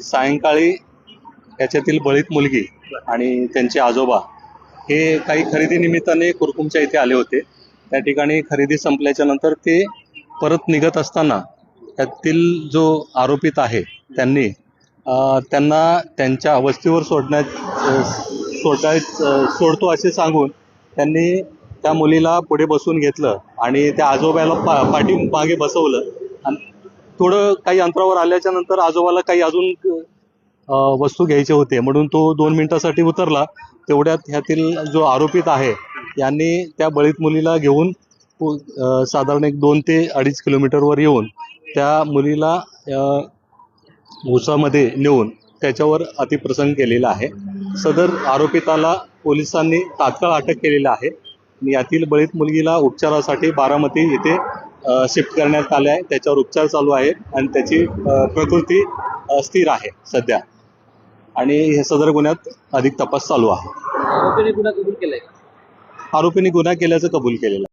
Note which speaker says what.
Speaker 1: सायंकाळी याच्यातील बळीत मुलगी आणि त्यांचे आजोबा हे काही खरेदी निमित्ताने कुरकुमच्या इथे आले होते। त्या ठिकाणी खरेदी संपल्याच्या नंतर ते परत निघत असताना त्यातील जो आरोपित आहे त्यांनी त्यांना त्यांच्या वस्तीवर सोडतो असे सांगून त्यांनी त्या मुलीला पुढे बसून घेतलं आणि त्या आजोबाला पाठीमागे बसवलं आणि थोडं काही अंतरावर आल्याच्या नंतर आजोबाला काही अजून वस्तू घ्यायचे होते म्हणून तो 2 मिनिटासाठी उतरला। तेवढ्यात ह्यातील जो आरोपित आहे यांनी त्या बळीत मुलीला घेऊन साधारण 2 ते 2.5 किलोमीटरवर येऊन त्या मुलीला उसामध्ये नेऊन त्याच्यावर अतिप्रसंग केलेला आहे। सदर आरोपिताला पोलिसांनी तात्काळ अटक केलेला आहे। यातील बळीत मुलगीला उपचारासाठी बारामती येथे शिफ्ट करण्यात आले आहे। त्याच्यावर उपचार चालू आहे आणि त्याची प्रकृती स्थिर आहे सध्या आणि हे सदर गुन्ह्यात अधिक तपास चालू आहे।
Speaker 2: आरोपीने गुन्हा कबूल केलाय?
Speaker 1: आरोपीने गुन्हा केल्याचं कबूल केलेलं आहे।